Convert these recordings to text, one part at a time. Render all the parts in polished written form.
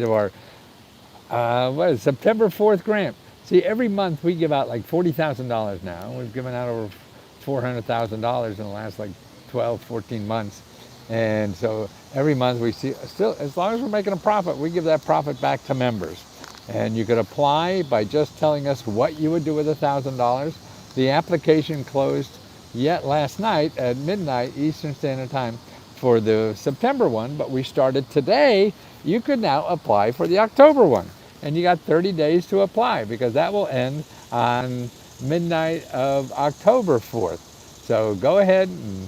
of our September 4th grant. See, every month we give out like $40,000 now. We've given out over $400,000 in the last like 12, 14 months. And so every month we see, still, as long as we're making a profit, we give that profit back to members. And you could apply by just telling us what you would do with $1,000. The application closed yet last night at midnight Eastern Standard Time for the September one, but we started today. You could now apply for the October one. And you got 30 days to apply because that will end on midnight of October 4th. So go ahead and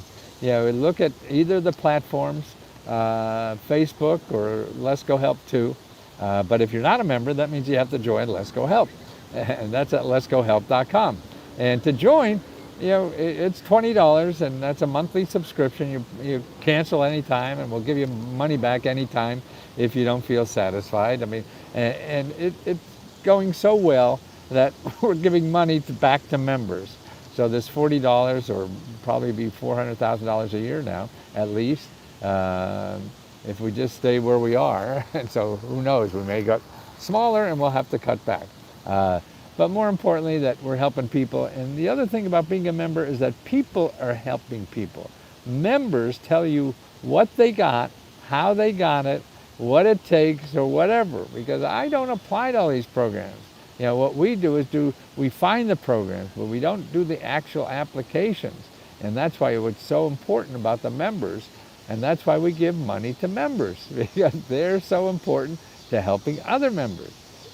look at either the platforms, Facebook or Let's Go Help too. But if you're not a member, that means you have to join Let's Go Help. And that's at letsgohelp.com. And to join, it's $20 and that's a monthly subscription. You cancel anytime and we'll give you money back anytime if you don't feel satisfied. I mean, and it's going so well that we're giving money back to members. So this $40 or probably be $400,000 a year now, at least, if we just stay where we are. And so who knows, we may get smaller and we'll have to cut back. But more importantly, that we're helping people. And the other thing about being a member is that people are helping people. Members tell you what they got, how they got it, what it takes, or whatever. Because I don't apply to all these programs. What we do is we find the programs, but we don't do the actual applications. And that's why it's so important about the members. And that's why we give money to members, because they're so important to helping other members.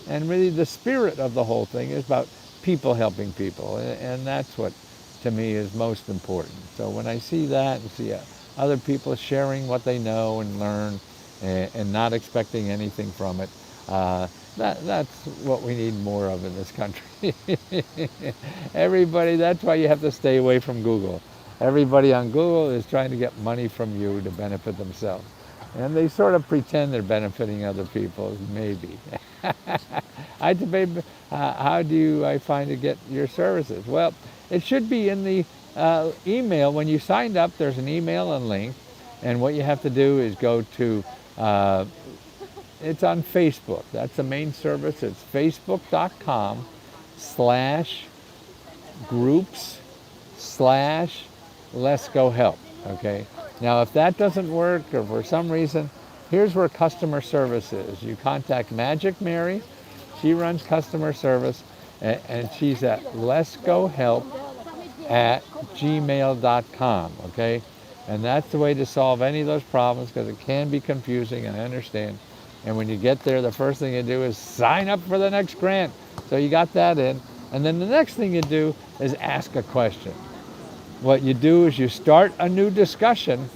And really the spirit of the whole thing is about people helping people. And that's what, to me, is most important. So when I see that and see other people sharing what they know and learn and not expecting anything from it, that's what we need more of in this country. Everybody, that's why you have to stay away from Google. Everybody on Google is trying to get money from you to benefit themselves. And they sort of pretend they're benefiting other people, maybe. I debate, how do I find to get your services? Well, it should be in the email. When you signed up, there's an email and link. And what you have to do is go to, it's on Facebook. That's the main service. It's facebook.com/groups/Let's Go Help. Okay. Now, if that doesn't work, or for some reason, here's where customer service is. You contact Magic Mary. She runs customer service, and she's at letsgohelp@gmail.com. Okay. And that's the way to solve any of those problems, because it can be confusing, I understand. And when you get there, the first thing you do is sign up for the next grant. So you got that in. And then the next thing you do is ask a question. What you do is you start a new discussion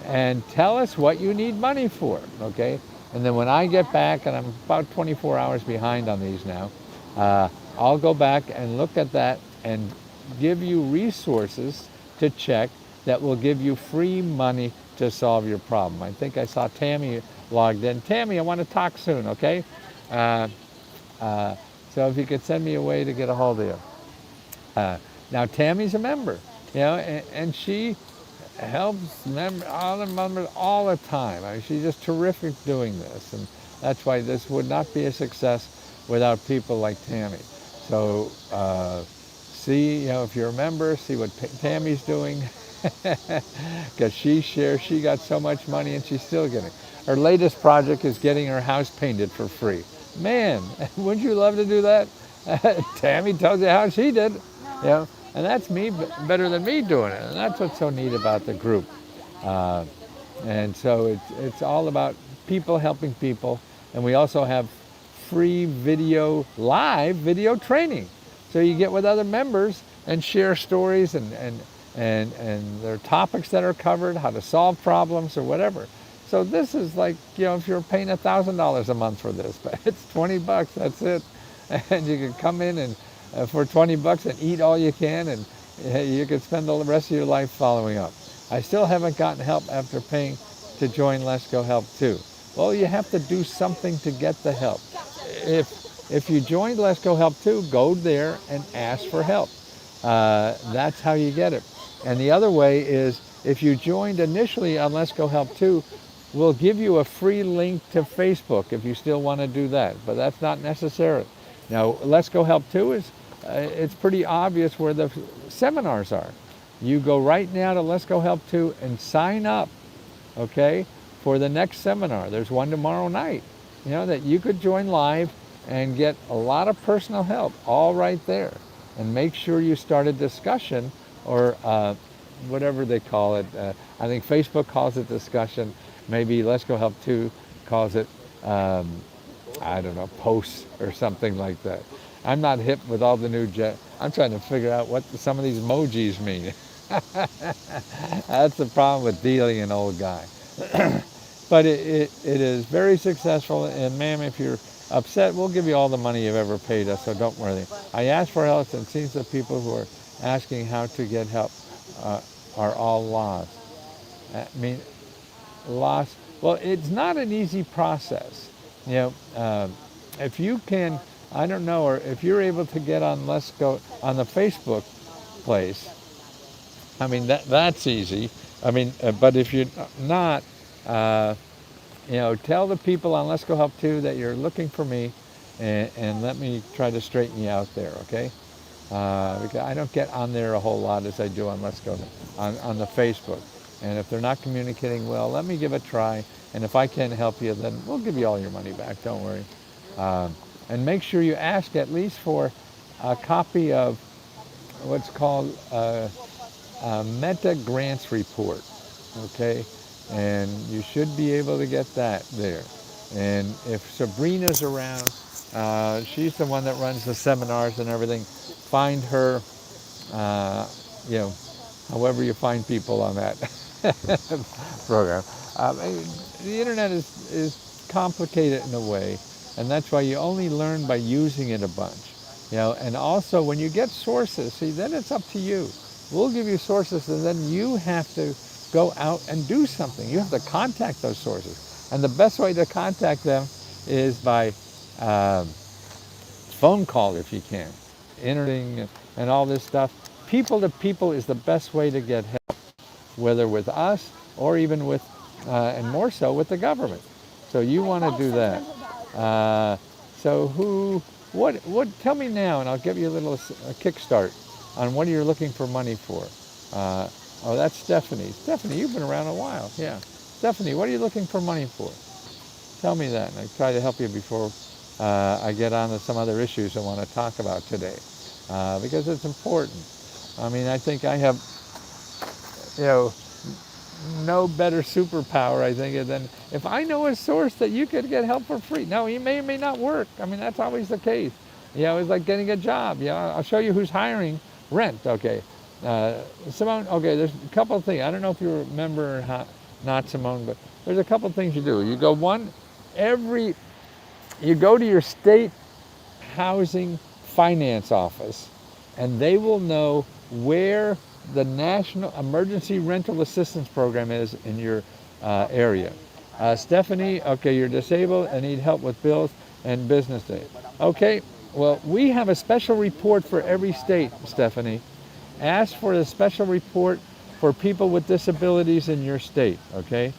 and tell us what you need money for, okay? And then when I get back, and I'm about 24 hours behind on these now, I'll go back and look at that and give you resources to check that will give you free money to solve your problem. I think I saw Tammy logged in. Tammy, I want to talk soon, okay? So if you could send me a way to get a hold of you. Now Tammy's a member, and she helps all the members all the time. I mean, she's just terrific doing this, and that's why this would not be a success without people like Tammy. So see, if you're a member, see what Tammy's doing, because she shares. She got so much money, and she's still getting. Her latest project is getting her house painted for free. Man, wouldn't you love to do that? Tammy tells you how she did, and that's me better than me doing it. And that's what's so neat about the group. And so it's all about people helping people. And we also have free live video training. So you get with other members and share stories and their topics that are covered, how to solve problems or whatever. So this is like, if you're paying $1,000 a month for this, but it's $20, that's it. And you can come in and for $20 and eat all you can, and you can spend the rest of your life following up. I still haven't gotten help after paying to join Let's Go Help too. Well, you have to do something to get the help. If you joined Let's Go Help too, go there and ask for help. That's how you get it. And the other way is, if you joined initially on Let's Go Help too, we'll give you a free link to Facebook if you still want to do that, but that's not necessary. Now, Let's Go Help 2 is, it's pretty obvious where the seminars are. You go right now to Let's Go Help 2 and sign up, okay, for the next seminar. There's one tomorrow night, that you could join live and get a lot of personal help all right there. And make sure you start a discussion, or whatever they call it. I think Facebook calls it discussion. Maybe Let's Go Help 2 calls it, I don't know, posts or something like that. I'm not hip with all the new I'm trying to figure out what some of these emojis mean. That's the problem with dealing an old guy. But it is very successful, and ma'am, if you're upset, we'll give you all the money you've ever paid us, so don't worry. I asked for help, and it seems the people who are asking how to get help are all lost. I mean, lost. Well, it's not an easy process. If you can, I don't know, or if you're able to get on Let's Go on the Facebook place, I mean, that's easy. I mean, but if you're not, tell the people on Let's Go Help 2 that you're looking for me, and let me try to straighten you out there, okay? Because I don't get on there a whole lot as I do on Let's Go on the Facebook. And if they're not communicating well, let me give it a try. And if I can help you, then we'll give you all your money back. Don't worry. And make sure you ask at least for a copy of what's called a Meta Grants Report, okay? And you should be able to get that there. And if Sabrina's around, she's the one that runs the seminars and everything. Find her, however you find people on that program. The internet is complicated in a way, and that's why you only learn by using it a bunch. And also when you get sources, see, then it's up to you. We'll give you sources, and then you have to go out and do something. You have to contact those sources. And the best way to contact them is by phone call if you can. Internet and all this stuff. People to people is the best way to get help, whether with us or even with, and more so with the government. So you want to do that. Tell me now, and I'll give you a little kickstart on what you're looking for money for. Oh, that's Stephanie. Stephanie, you've been around a while. Yeah. Stephanie, what are you looking for money for? Tell me that, and I try to help you before I get on to some other issues I want to talk about today, because it's important. I mean, I think I have, no better superpower, I think, than if I know a source that you could get help for free. Now, you may or may not work. I mean, that's always the case. It's like getting a job. I'll show you who's hiring. Rent, okay. Simone, okay, there's a couple of things. I don't know if you remember or not, Simone, but there's a couple of things you do. You go you go to your state housing finance office, and they will know where the National Emergency Rental Assistance Program is in your area. Stephanie, okay, you're disabled and need help with bills and business days. Okay, well, we have a special report for every state, Stephanie. Ask for a special report for people with disabilities in your state, okay?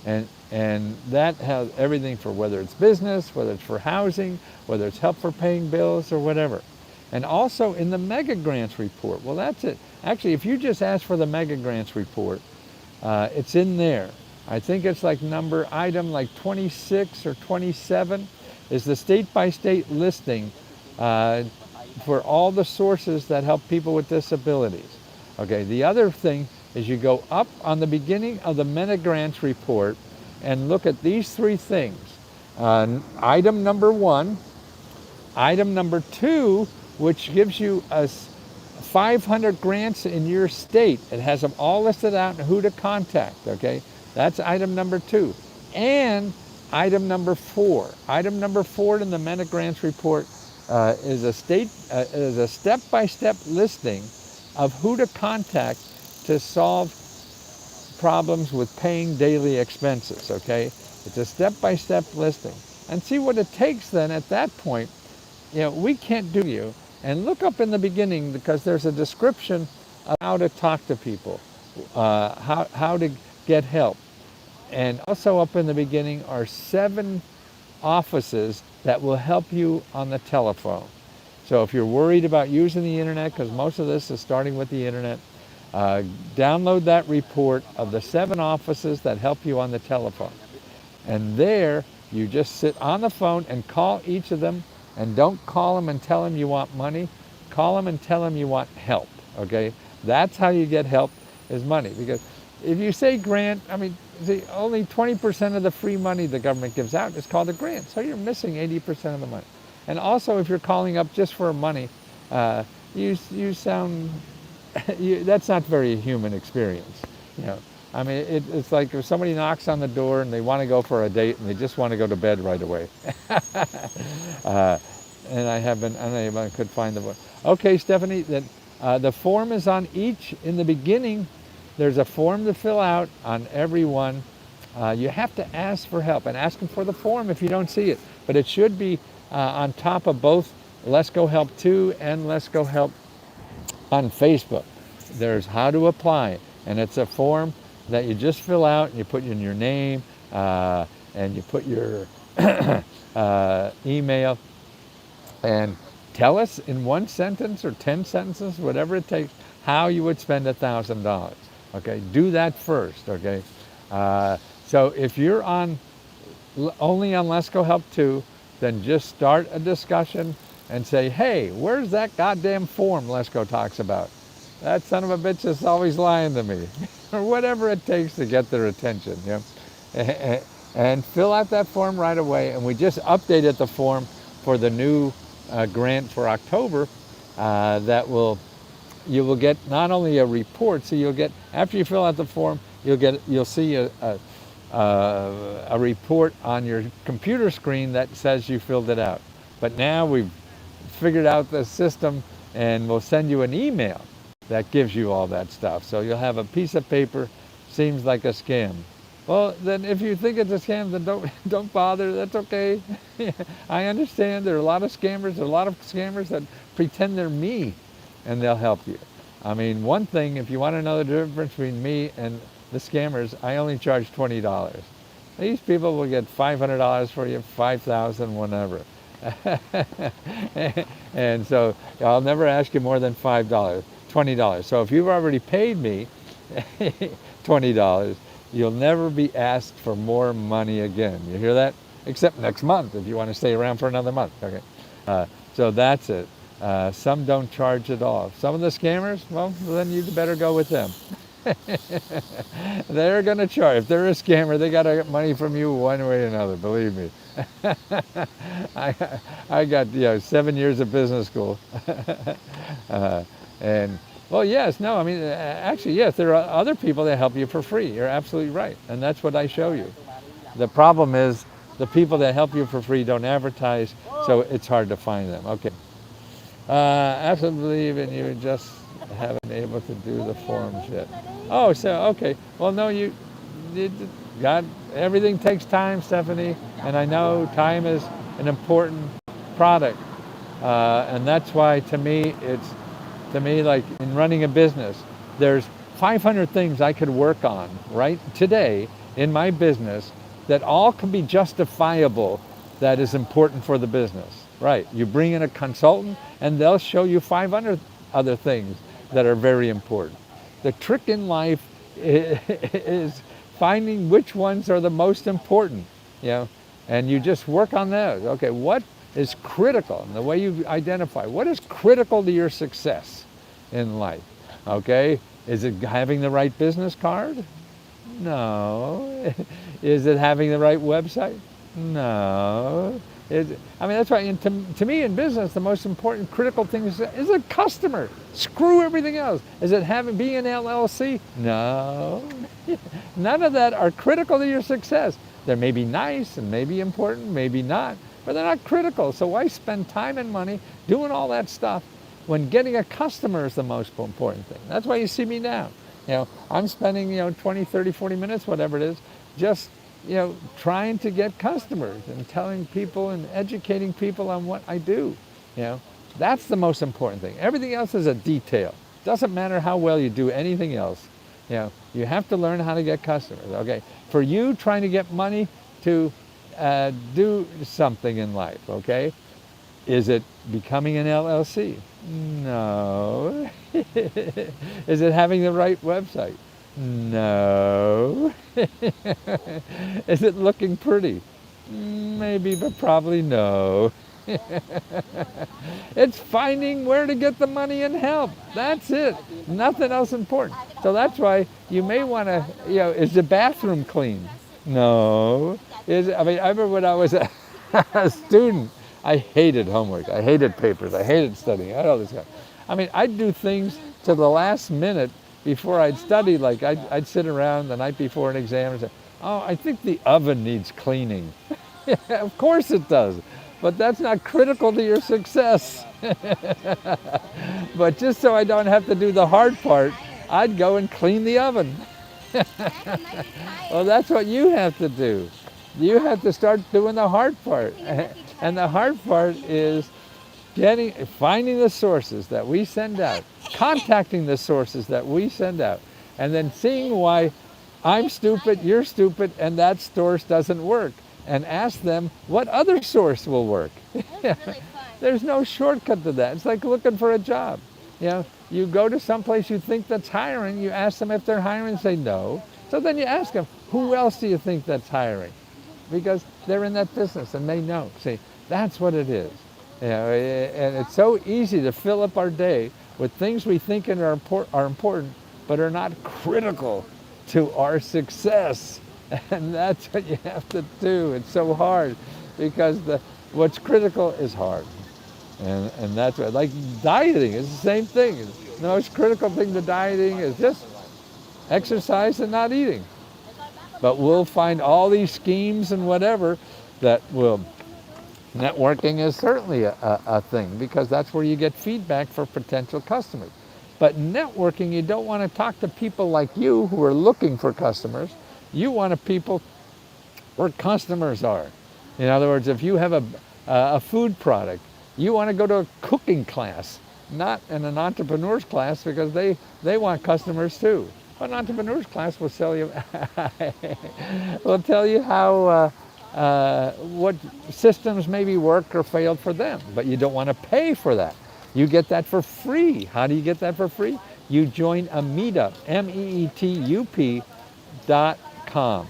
And that has everything for whether it's business, whether it's for housing, whether it's help for paying bills or whatever. And also in the Mega Grants report, well, that's it. Actually, if you just ask for the Mega Grants report, it's in there. I think it's like item 26 or 27 is the state-by-state listing for all the sources that help people with disabilities. Okay, the other thing is you go up on the beginning of the Mega Grants report and look at these three things. Item number 1, item number 2, which gives you 500 grants in your state. It has them all listed out and who to contact, okay? That's item number 2. And item number 4. Item number 4 in the Mega Grants report is a step-by-step listing of who to contact to solve problems with paying daily expenses, okay? It's a step-by-step listing. And see what it takes then at that point. We can't do you. And look up in the beginning, because there's a description of how to talk to people, how to get help. And also up in the beginning are 7 offices that will help you on the telephone. So if you're worried about using the internet, because most of this is starting with the internet, uh, download that report of the 7 offices that help you on the telephone. And there, you just sit on the phone and call each of them, and don't call them and tell them you want money. Call them and tell them you want help, okay? That's how you get help, is money. Because if you say grant, I mean, see, only 20% of the free money the government gives out is called a grant. So you're missing 80% of the money. And also, if you're calling up just for money, you sound, that's not very human experience, you know. I mean, it's like if somebody knocks on the door and they want to go for a date and they just want to go to bed right away. And I have been unable, I could find the book. Okay, Stephanie, the form is on each. In the beginning, there's a form to fill out on every one. You have to ask for help and ask them for the form if you don't see it. But it should be on top of both Let's Go Help 2 and Let's Go Help on Facebook. There's how to apply, and it's a form that you just fill out, and you put in your name, and you put your email, and tell us in 1 sentence or 10 sentences, whatever it takes, how you would spend $1,000. Okay, do that first. Okay, so if you're only on Let's Go Help 2, then just start a discussion and say, hey, where's that goddamn form Let's Go talks about? That son of a bitch is always lying to me. Or whatever it takes to get their attention. You know? And fill out that form right away. And we just updated the form for the new grant for October. You will get not only a report, so you'll get, after you fill out the form, you'll see a report on your computer screen that says you filled it out. But now we've figured out the system, and we'll send you an email that gives you all that stuff. So you'll have a piece of paper. Seems like a scam. Well, then if you think it's a scam, then don't bother. That's okay. I understand there are a lot of scammers. There are a lot of scammers that pretend they're me, and they'll help you. I mean, one thing, if you want to know the difference between me and the scammers, I only charge $20. These people will get $500 for you, $5,000, whatever. And so I'll never ask you more than $5, $20. So if you've already paid me $20, you'll never be asked for more money again. You hear that? Except next month if you want to stay around for another month. Okay. So that's it. Some don't charge at all. Some of the scammers, well, then you better go with them. They're going to charge. If they're a scammer, they got to get money from you one way or another, believe me. I got 7 years of business school. And, well, yes, no, I mean, actually, yes, there are other people that help you for free. You're absolutely right. And that's what I show you. The problem is the people that help you for free don't advertise, so it's hard to find them. Okay. Absolutely believe in you, just haven't been able to do the forms yet. Oh, so, okay. Well, no, everything takes time, Stephanie, and I know time is an important product. And that's why, to me, like in running a business, there's 500 things I could work on right today in my business that all can be justifiable that is important for the business. Right, you bring in a consultant and they'll show you 500 other things that are very important. The trick in life is finding which ones are the most important, and you just work on those. Okay, what is critical? And the way you identify, what is critical to your success in life? Okay, is it having the right business card? No. Is it having the right website? No. That's why, to me in business, the most important critical thing is a customer. Screw everything else. Is it being an LLC? No. None of that are critical to your success. They may be nice and maybe important, maybe not, but they're not critical. So why spend time and money doing all that stuff when getting a customer is the most important thing? That's why you see me now. I'm spending 20, 30, 40 minutes, whatever it is, just trying to get customers and telling people and educating people on what I do. That's the most important thing. Everything else is a detail. Doesn't matter how well you do anything else. You have to learn how to get customers. Okay, for you trying to get money to do something in life. Okay, is it becoming an LLC? No. Is it having the right website? No. Is it looking pretty? Maybe, but probably no. It's finding where to get the money and help. That's it. Nothing else important. So that's why you may want to, is the bathroom clean? No. I remember when I was a student, I hated homework. I hated papers. I hated studying. I had all this stuff. I'd do things to the last minute before I'd study. Like I'd sit around the night before an exam and say, oh, I think the oven needs cleaning. Yeah, of course it does. But that's not critical to your success. But just so I don't have to do the hard part, I'd go and clean the oven. Well, that's what you have to do. You have to start doing the hard part. And the hard part is finding the sources that we send out, contacting the sources that we send out, and then seeing why I'm stupid, you're stupid, and that source doesn't work. And ask them what other source will work. There's no shortcut to that. It's like looking for a job. You go to someplace you think that's hiring, you ask them if they're hiring, say no. So then you ask them, who else do you think that's hiring? Because they're in that business and they know. See, that's what it is. And it's so easy to fill up our day with things we think are important, but are not critical to our success. And that's what you have to do. It's so hard because what's critical is hard. And that's what, like dieting is the same thing. The most critical thing to dieting is just exercise and not eating. But we'll find all these schemes and whatever that will. Networking is certainly a thing because that's where you get feedback for potential customers. But networking, you don't want to talk to people like you who are looking for customers. You want to people where customers are. In other words, if you have a food product, you want to go to a cooking class, not in an entrepreneur's class because they want customers too. But an entrepreneur's class will tell you how what systems maybe worked or failed for them, but you don't want to pay for that. You get that for free. How do you get that for free? You join a meetup, meetup.com,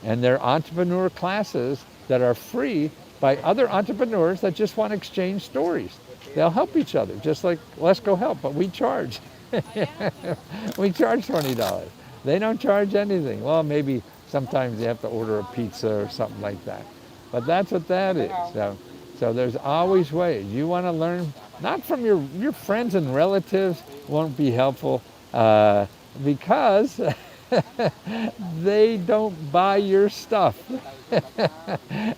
and they're entrepreneur classes that are free by other entrepreneurs that just want to exchange stories. They'll help each other, just like Let's Go Help, but we charge. We charge $20. They don't charge anything. Well, maybe sometimes you have to order a pizza or something like that. But that's what that is. So there's always ways. You want to learn, not from your friends and relatives won't be helpful because they don't buy your stuff.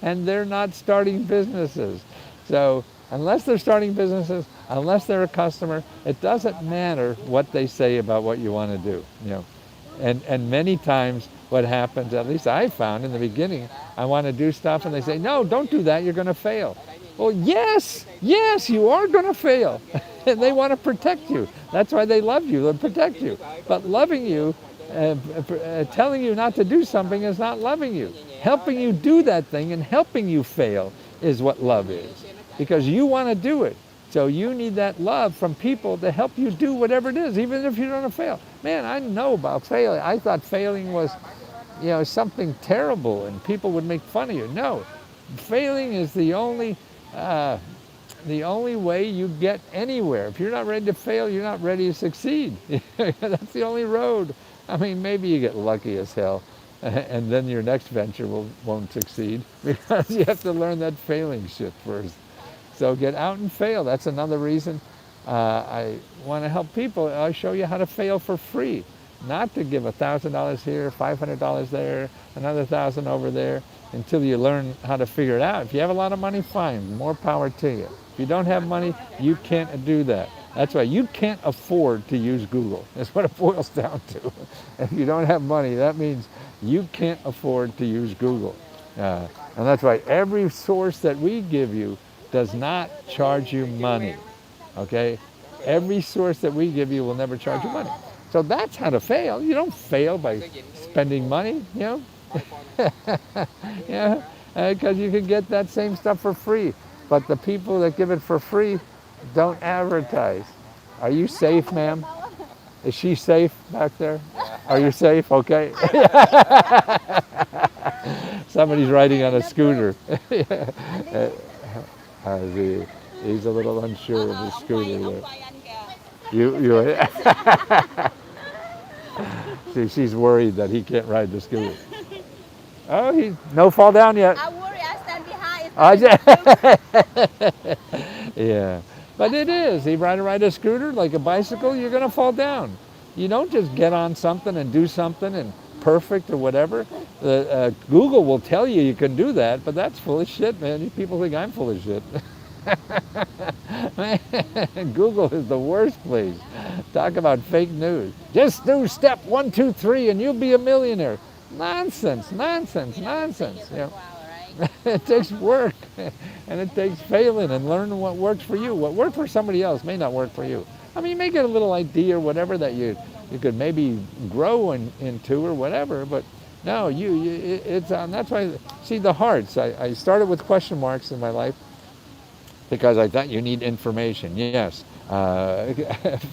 And they're not starting businesses. So unless they're starting businesses, unless they're a customer, it doesn't matter what they say about what you want to do. And many times what happens, at least I found in the beginning, I want to do stuff and they say, no, don't do that, you're going to fail. Well, yes, you are going to fail. And they want to protect you. That's why they love you, they protect you. But loving you, telling you not to do something is not loving you. Helping you do that thing and helping you fail is what love is. Because you want to do it. So you need that love from people to help you do whatever it is, even if you're going to fail. Man, I know about failing. I thought failing was, something terrible and people would make fun of you. No, failing is the only way you get anywhere. If you're not ready to fail, you're not ready to succeed. That's the only road. Maybe you get lucky as hell, and then your next venture won't succeed because you have to learn that failing shit first. So get out and fail. That's another reason I want to help people. I'll show you how to fail for free. Not to give $1,000 here, $500 there, another $1,000 over there, until you learn how to figure it out. If you have a lot of money, fine, more power to you. If you don't have money, you can't do that. That's why you can't afford to use Google. That's what it boils down to. If you don't have money, that means you can't afford to use Google. And that's why every source that we give you does not charge you money, okay? Every source that we give you will never charge you money. So that's how to fail. You don't fail by spending money, you know? Yeah, because you can get that same stuff for free. But the people that give it for free don't advertise. Are you safe, ma'am? Is she safe back there? Are you safe? Okay. Somebody's riding on a scooter. He's a little unsure of the scooter there. You. See, she's worried that he can't ride the scooter. Oh, he no fall down yet. I worry, I stand behind. Yeah, but it is. He ride a scooter like a bicycle. You're gonna fall down. You don't just get on something and do something and perfect or whatever. Google will tell you you can do that, but that's full of shit, man. People think I'm full of shit. Man, Google is the worst place. Talk about fake news. Just do step 1, 2, 3, and you'll be a millionaire. Nonsense, nonsense, nonsense. You know, it takes work, and it takes failing and learning what works for you. What worked for somebody else may not work for you. I mean, you may get a little idea or whatever that you could maybe grow into or whatever, but no, it's that's why. See, the hearts. I started with question marks in my life because I thought you need information. Yes,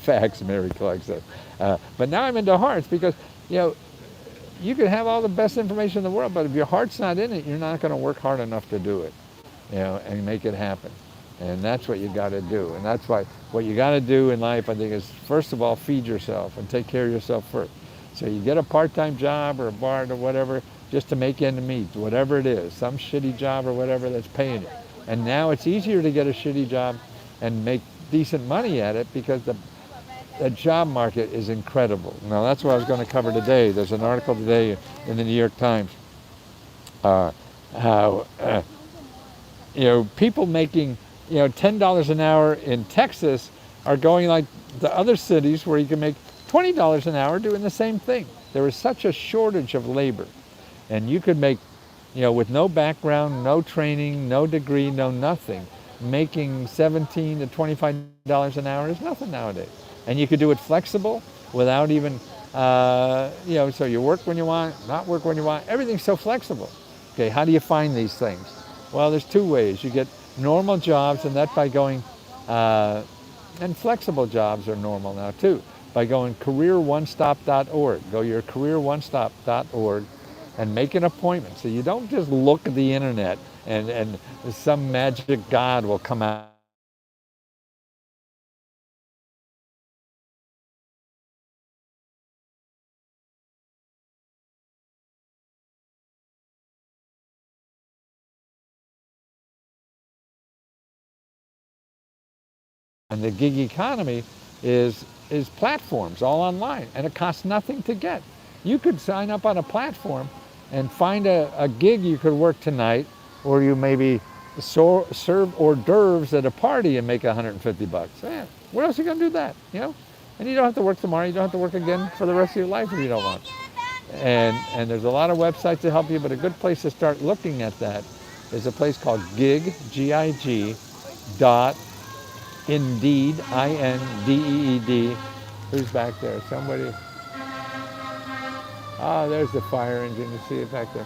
facts. Mary Clark said. But now I'm into hearts because you know. You can have all the best information in the world, but if your heart's not in it, you're not going to work hard enough to do it, you know, and make it happen. And that's what you got to do. And that's why what you got to do in life, I think, is first of all, feed yourself and take care of yourself first. So you get a part-time job or a bar or whatever just to make ends meet, whatever it is, some shitty job or whatever that's paying you. And now it's easier to get a shitty job and make decent money at it because the job market is incredible. Now that's what I was going to cover today. There's an article today in the New York Times. How you know people making $10 an hour in Texas are going like the other cities where you can make $20 an hour doing the same thing. There is such a shortage of labor, and you could make with no background, no training, no degree, no nothing, making $17 to $25 an hour is nothing nowadays. And you could do it flexible without even, so you work when you want, not work when you want. Everything's so flexible. Okay, how do you find these things? Well, there's two ways. You get normal jobs, and that's by going, and flexible jobs are normal now too, by going careeronestop.org. Go to your careeronestop.org and make an appointment. So you don't just look at the internet and some magic god will come out. And the gig economy is platforms all online, and it costs nothing to get. You could sign up on a platform and find a gig you could work tonight, or you maybe serve hors d'oeuvres at a party and make $150. Man, where else are you going to do that? And you don't have to work tomorrow. You don't have to work again for the rest of your life if you don't want. And there's a lot of websites to help you, but a good place to start looking at that is a place called Gig, G-I-G, Indeed, Indeed. Who's back there? Somebody. Oh, there's the fire engine. You see it back there.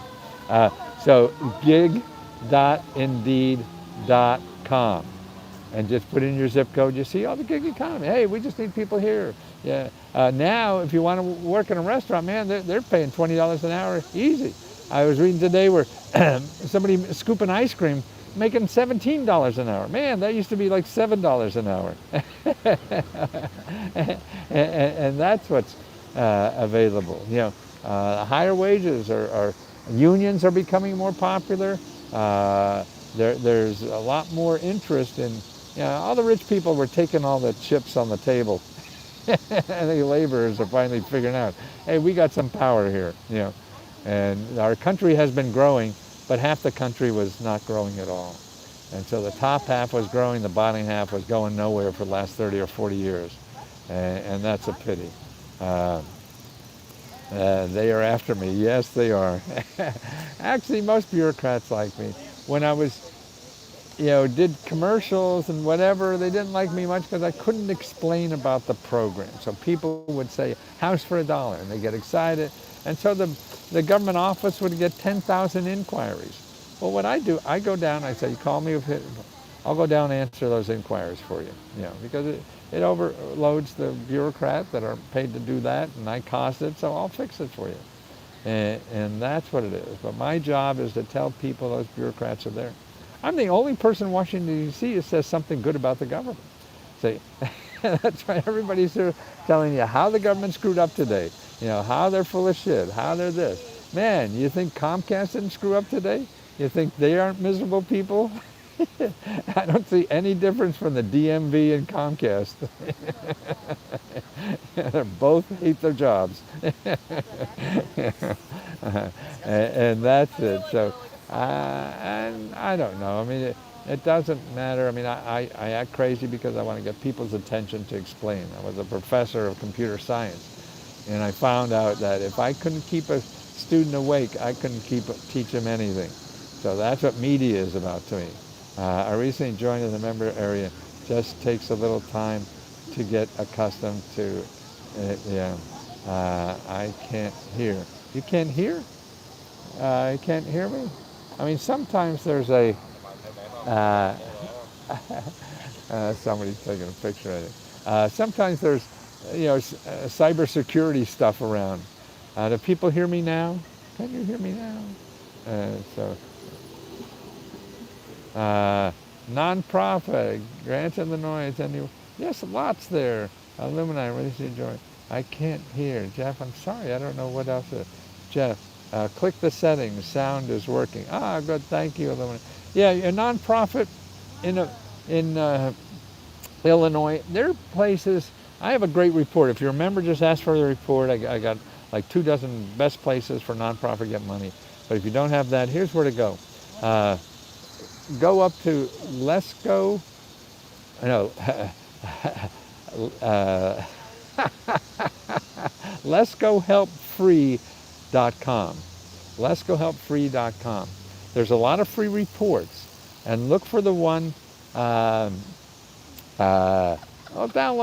So gig.indeed.com. And just put in your zip code. You see all the gig economy. Hey, we just need people here. Yeah. Now, if you want to work in a restaurant, man, they're paying $20 an hour easy. I was reading today where somebody scooping ice cream making $17 an hour. Man, that used to be like $7 an hour. and that's what's available. Higher wages are unions are becoming more popular. There's a lot more interest in, all the rich people were taking all the chips on the table. And the laborers are finally figuring out, hey, we got some power here, And our country has been growing, but half the country was not growing at all. And so the top half was growing, the bottom half was going nowhere for the last 30 or 40 years. And that's a pity. They are after me. Yes, they are. Actually, most bureaucrats like me. When I was did commercials and whatever. They didn't like me much because I couldn't explain about the program. So people would say, house for $1, and they get excited. And so the government office would get 10,000 inquiries. Well, what I do, I go down, I say, call me, I'll go down and answer those inquiries for you, because it overloads the bureaucrat that are paid to do that, and I cost it, so I'll fix it for you. And that's what it is. But my job is to tell people those bureaucrats are there. I'm the only person in Washington, D.C. that says something good about the government. See, that's why everybody's there telling you how the government screwed up today, how they're full of shit, how they're this. Man, you think Comcast didn't screw up today? You think they aren't miserable people? I don't see any difference from the DMV and Comcast. They both hate their jobs. And that's it. So, and I don't know. I mean, it doesn't matter. I mean, I act crazy because I want to get people's attention to explain. I was a professor of computer science, and I found out that if I couldn't keep a student awake, I couldn't teach him anything. So that's what media is about to me. I recently joined in the member area. Just takes a little time to get accustomed to it. I can't hear. You can't hear? You can't hear me? I mean, sometimes there's a... somebody's taking a picture of it. Sometimes there's, cybersecurity stuff around. Do people hear me now? Can you hear me now? Nonprofit, grants in the noise, yes, lots there. Alumni, really should join. I can't hear. Jeff, I'm sorry, I don't know what else is. Jeff, click the settings, sound is working. Good, thank you, Alumni. Yeah, a nonprofit in Illinois, there are places, I have a great report. If you remember, just ask for the report. I got like 24 best places for nonprofit to get money. But if you don't have that, here's where to go. Go up to Lesco, no, LescoHelpFree.com. LescoHelpFree.com. There's a lot of free reports, and look for the one, download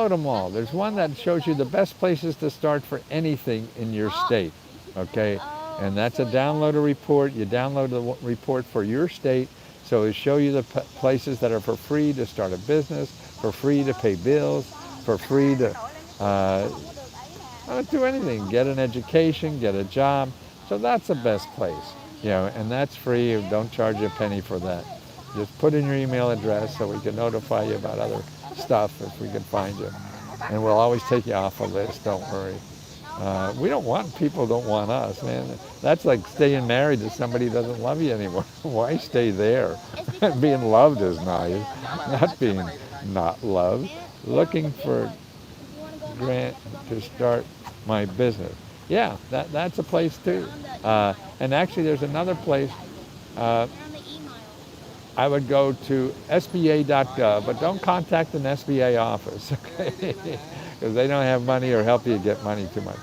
them all. There's one that shows you the best places to start for anything in your state, okay? And that's a download report. You download the report for your state, so it'll show you the places that are for free to start a business, for free to pay bills, for free to do anything, get an education, get a job. So that's the best place, and that's free. Don't charge a penny for that. Just put in your email address so we can notify you about other stuff if we can find you. And we'll always take you off a list, don't worry. We don't want people don't want us, man. That's like staying married to somebody who doesn't love you anymore. Why stay there? Being loved is nice, not being not loved. Looking for grant to start my business. Yeah, that's a place too. And actually there's another place. I would go to SBA.gov, but don't contact an SBA office, okay? Because they don't have money or help you get money too much.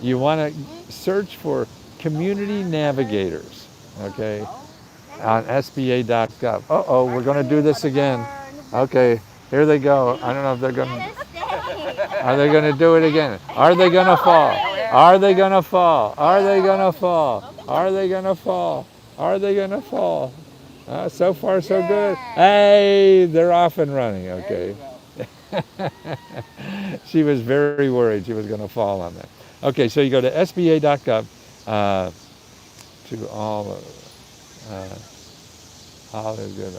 You want to search for community navigators, okay, on SBA.gov. Uh-oh, we're going to do this again. Okay, here they go. I don't know if they're going to... Are they going to do it again? Are they going to fall? Are they going to fall? Are they going to fall? Are they going to fall? Are they going to fall? So far, so good. Hey, they're off and running, okay. She was very worried she was going to fall on that. Okay, so you go to SBA.gov to all is good.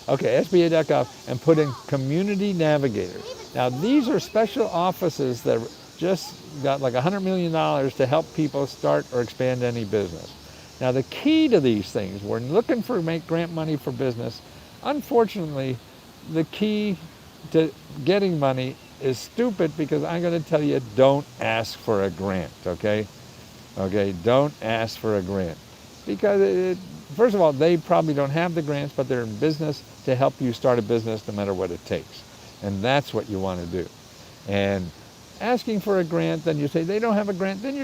Okay, SBA.gov, and put in community navigators. Now, these are special offices that just got like $100 million to help people start or expand any business. Now, the key to these things, we're looking for grant money for business. Unfortunately, the key to getting money is stupid, because I'm going to tell you, don't ask for a grant, okay? Okay, don't ask for a grant. Because, first of all, they probably don't have the grants, but they're in business to help you start a business no matter what it takes. And that's what you want to do. And asking for a grant, then you say they don't have a grant, then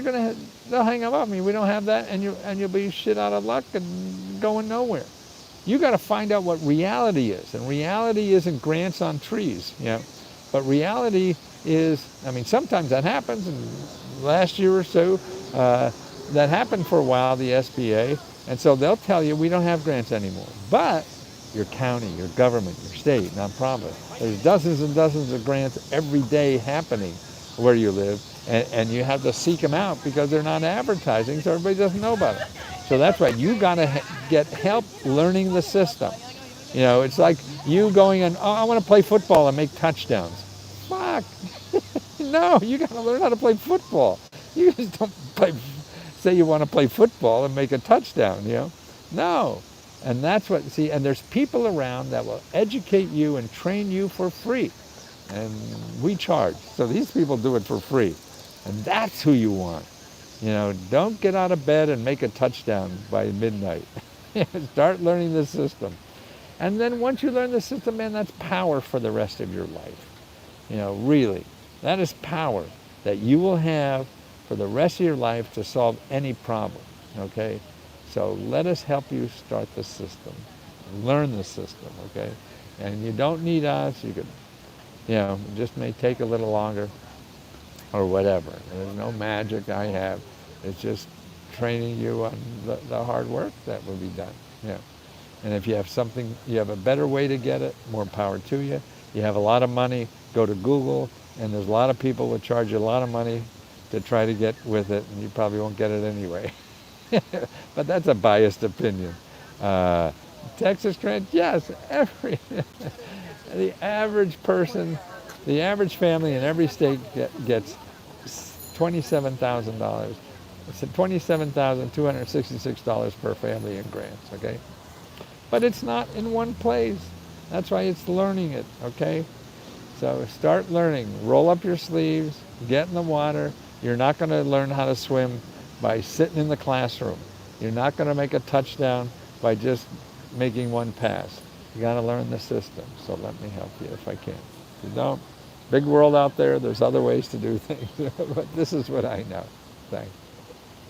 they'll hang up on me. We don't have that, and you'll be shit out of luck and going nowhere. You got to find out what reality is. And reality isn't grants on trees, you know. But reality is, I mean, sometimes that happens. And last year or so, that happened for a while, the SBA. And so they'll tell you, we don't have grants anymore. But your county, your government, your state, nonprofit, there's dozens and dozens of grants every day happening where you live. And you have to seek them out because they're not advertising, so everybody doesn't know about it. So that's right. You got to get help learning the system. You know, it's like you going and, oh, I want to play football and make touchdowns. Fuck. No, you got to learn how to play football. You just don't say you want to play football and make a touchdown, you know. No. And that's what, see, and there's people around that will educate you and train you for free. And we charge. So these people do it for free. And that's who you want. You know, don't get out of bed and make a touchdown by midnight. Start learning the system. And then once you learn the system, man, that's power for the rest of your life. You know, really. That is power that you will have for the rest of your life to solve any problem. Okay? So let us help you start the system. Learn the system, okay? And you don't need us. You could, you know, it just may take a little longer or whatever. There's no magic I have. It's just training you on the hard work that will be done. Yeah. And if you have something, you have a better way to get it, more power to you. You have a lot of money, go to Google, and there's a lot of people that charge you a lot of money to try to get with it, and you probably won't get it anyway. But that's a biased opinion. Texas Trend, yes, the average person, the average family in every state gets $27,000. It's $27,266 per family in grants, okay? But it's not in one place. That's why it's learning it, okay? So start learning. Roll up your sleeves, get in the water. You're not going to learn how to swim by sitting in the classroom. You're not going to make a touchdown by just making one pass. You got to learn the system. So let me help you if I can. If you don't, big world out there, there's other ways to do things. But this is what I know. Thanks.